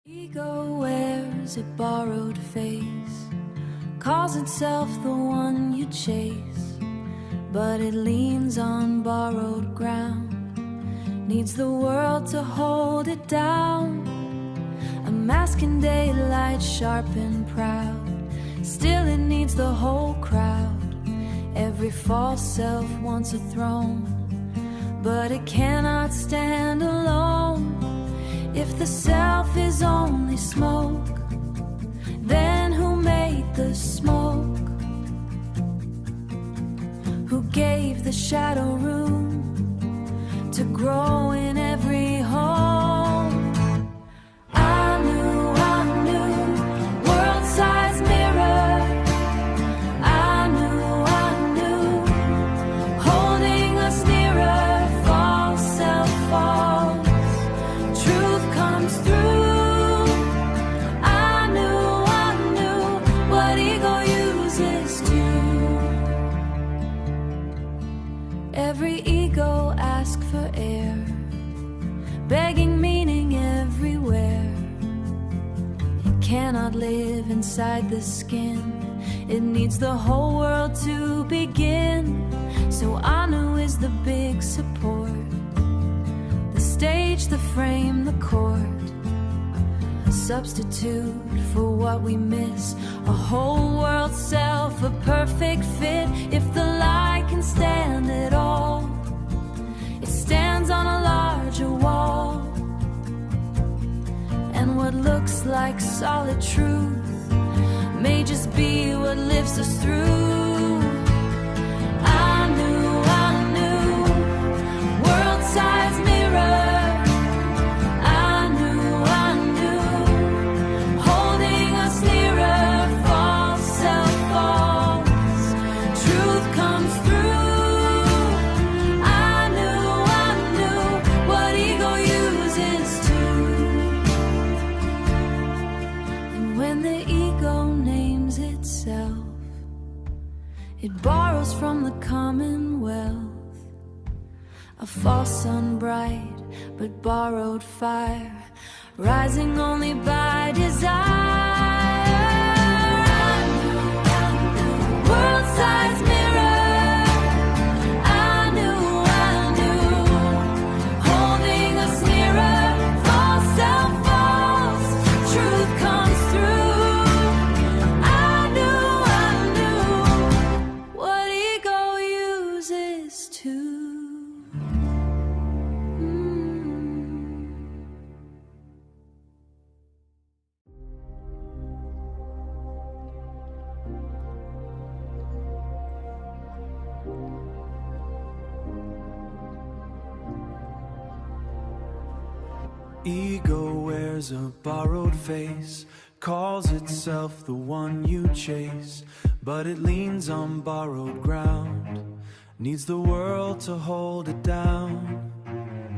Ego wears a borrowed face, calls itself the one you chase, but it leans on borrowed ground, needs the world to hold it down. A mask in daylight, sharp and proud, still it needs the whole crowd. Every false self wants a throne, but it cannot stand alone. If the self is only smoke, then who made the smoke? Who gave the shadow room to grow in every home? I knew, world-sized mirror. I knew, holding us nearer. False self falls, truth comes through. I knew what ego uses too. Every ego asks for air, begging meaning everywhere. It cannot live inside the skin, it needs the whole world to begin. So Anu is the big support, the stage, the frame, the chord, a substitute for what we miss. A whole world self, a perfect fit. If the lie can stand at all, it stands on a larger wall. And what looks like solid truth may just be what lifts us through. I knew, world-sized mirror. I knew, holding us nearer. False self falls, truth comes through. I knew what ego uses too. And when the ego names itself, it borrows from the commonwealth. A false sun bright, but borrowed fire, rising only by desire. I knew, world-sized mirror. I knew, holding us nearer. False self falls, truth comes through. I knew what ego uses too. Ego wears a borrowed face, calls itself the one you chase, but it leans on borrowed ground, needs the world to hold it down.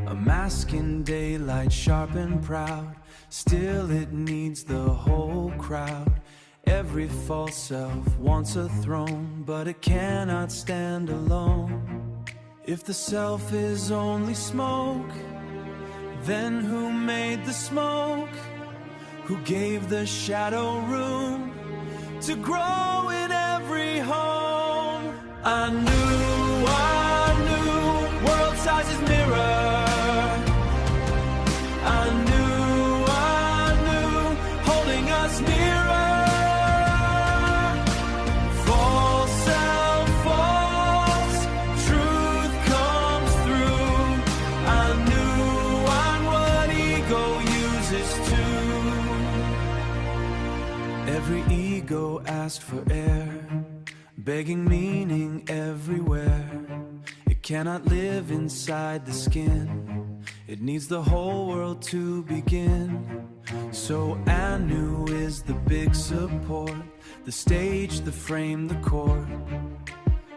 A mask in daylight, sharp and proud, still it needs the whole crowd. Every false self wants a throne, but it cannot stand alone. If the self is only smoke, then who made the smoke? Who gave the shadow room to grow in every home? I knew, world-sized mirror. I knew, holding us nearer. False self falls, truth comes through. I knew what ego uses too. Every ego asked for air, begging meaning everywhere. It cannot live inside the skin, it needs the whole world to begin. So Anu is the big support, the stage, the frame, the chord,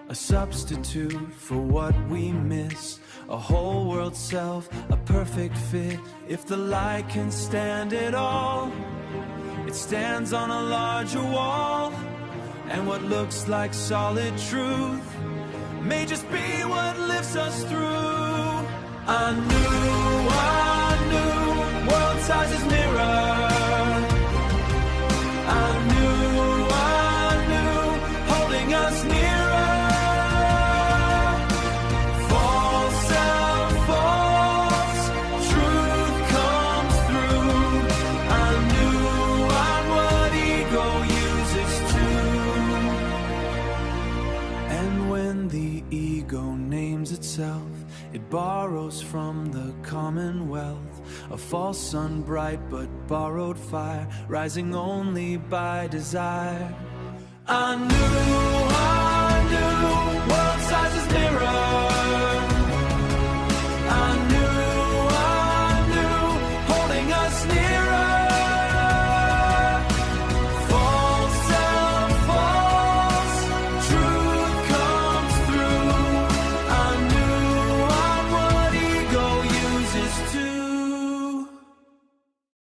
a substitute for what we miss. A whole world self, a perfect fit. If the lie can stand it all, it stands on a larger wall. And what looks like solid truth may just be what lifts us through. I knew, world sizes mirror. borrows from the commonwealth, a false sun bright but borrowed fire, rising only by desire. I knew, world sizes mirror.